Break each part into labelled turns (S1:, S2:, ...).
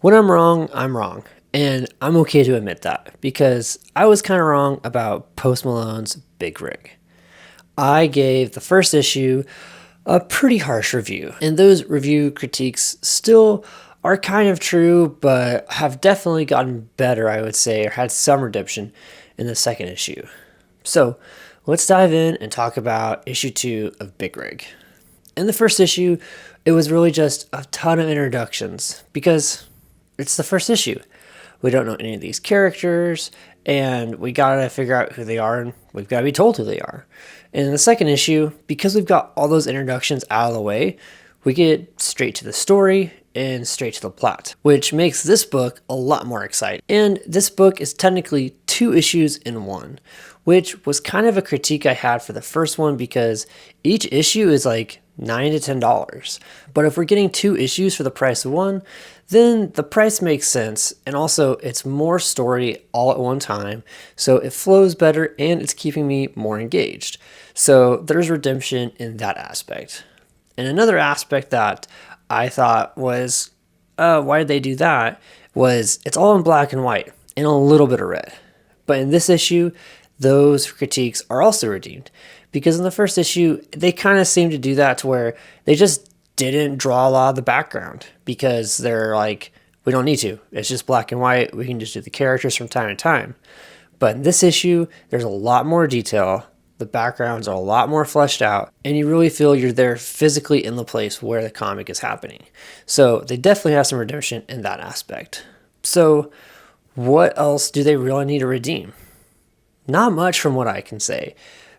S1: When I'm wrong, I'm wrong. And I'm okay to admit that because I was kind of wrong about Post Malone's Big Rig. I gave the first issue a pretty harsh review, and those review critiques still are kind of true, but have definitely gotten better, I would say, or had some redemption in the second issue. So let's dive in and talk about issue 2 of Big Rig. In the first issue, it was really just a ton of introductions because it's the first issue. We don't know any of these characters, and we gotta figure out who they are, and we've gotta be told who they are. And in the second issue, because we've got all those introductions out of the way, we get straight to the story and straight to the plot, which makes this book a lot more exciting. And this book is technically 2 issues in one, which was kind of a critique I had for the first one because each issue is like $9 to $10. But if we're getting 2 issues for the price of one, then the price makes sense. And also it's more story all at one time. So it flows better and it's keeping me more engaged. So there's redemption in that aspect. And another aspect that I thought was, why did they do that? Was it's all in black and white and a little bit of red. But in this issue, those critiques are also redeemed. Because in the first issue, they kind of seem to do that to where they just didn't draw a lot of the background because they're like, we don't need to. It's just black and white. We can just do the characters from time to time. But in this issue, there's a lot more detail. The backgrounds are a lot more fleshed out, and you really feel you're there physically in the place where the comic is happening. So they definitely have some redemption in that aspect. So what else do they really need to redeem? Not much from what I can say,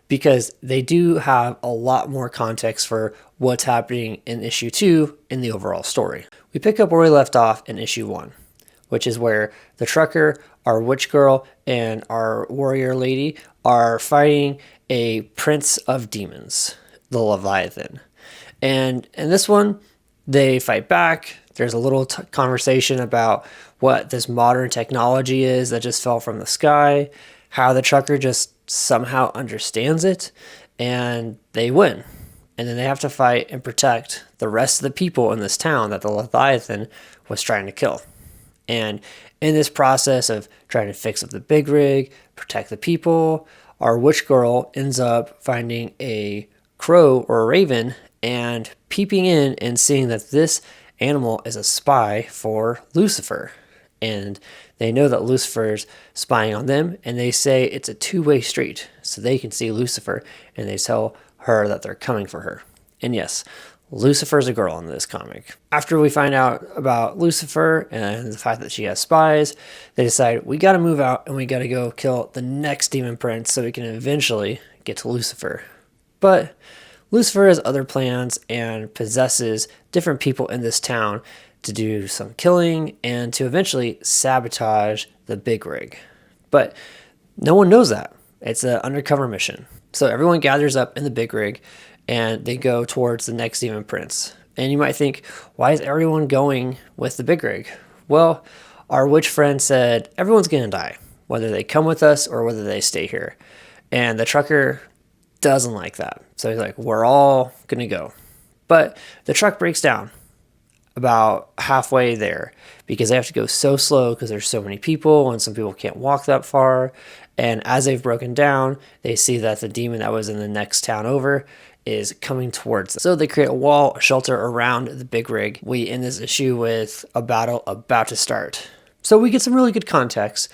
S1: because they do have a lot more context for what's happening in issue 2 in the overall story. We pick up where we left off in issue 1, which is where the trucker, our witch girl, and our warrior lady are fighting a prince of demons, the Leviathan. And in this one, they fight back. There's a little conversation about what this modern technology is that just fell from the sky, how the trucker just somehow understands it, and they win. And then they have to fight and protect the rest of the people in this town that the Leviathan was trying to kill. And in this process of trying to fix up the big rig, protect the people, our witch girl ends up finding a crow or a raven and peeping in and seeing that this animal is a spy for Lucifer. And they know that Lucifer's spying on them, and they say it's a two-way street, so they can see Lucifer, and they tell her that they're coming for her. And yes, Lucifer's a girl in this comic. After we find out about Lucifer and the fact that she has spies, they decide we gotta move out and we gotta go kill the next demon prince so we can eventually get to Lucifer. But Lucifer has other plans and possesses different people in this town to do some killing and to eventually sabotage the big rig. But no one knows that. It's an undercover mission. So everyone gathers up in the big rig and they go towards the next demon prince. And you might think, why is everyone going with the big rig? Well, our witch friend said, everyone's going to die, whether they come with us or whether they stay here. And the trucker doesn't like that. So he's like, we're all going to go. But the truck breaks down about halfway there because they have to go so slow because there's so many people and some people can't walk that far. And as they've broken down, they see that the demon that was in the next town over is coming towards them. So they create a wall, a shelter around the big rig. We end this issue with a battle about to start. So we get some really good context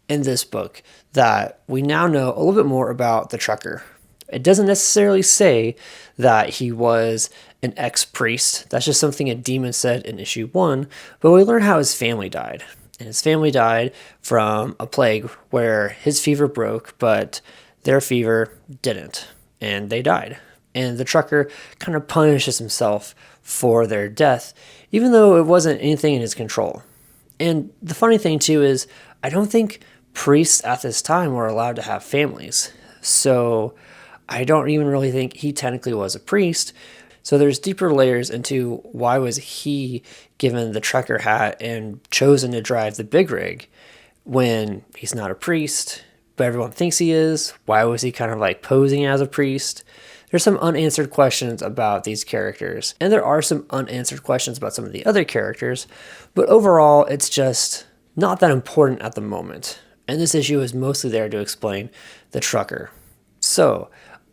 S1: in this book that we now know a little bit more about the trucker. It doesn't necessarily say that he was an ex-priest. That's just something a demon said in issue 1. But we learn how his family died. And his family died from a plague where his fever broke, but their fever didn't. And they died. And the trucker kind of punishes himself for their death, even though it wasn't anything in his control. And the funny thing, too, is I don't think priests at this time were allowed to have families. So I don't even really think he technically was a priest. So there's deeper layers into why was he given the trucker hat and chosen to drive the big rig when he's not a priest, but everyone thinks he is. Why was he kind of like posing as a priest? There's some unanswered questions about these characters, and there are some unanswered questions about some of the other characters, but overall, it's just not that important at the moment. And this issue is mostly there to explain the trucker. So,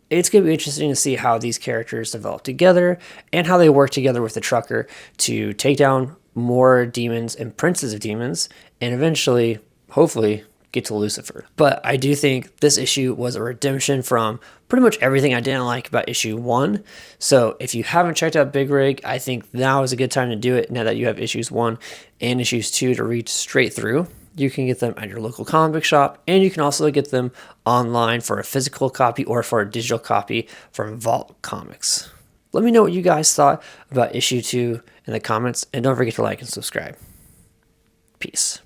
S1: it's going to be interesting to see how these characters develop together and how they work together with the trucker to take down more demons and princes of demons and eventually, hopefully, get to Lucifer. But I do think this issue was a redemption from pretty much everything I didn't like about issue 1. So if you haven't checked out Big Rig, I think now is a good time to do it now that you have issues 1 and issues 2 to read straight through. You can get them at your local comic book shop, and you can also get them online for a physical copy or for a digital copy from Vault Comics. Let me know what you guys thought about issue 2 in the comments, and don't forget to like and subscribe. Peace.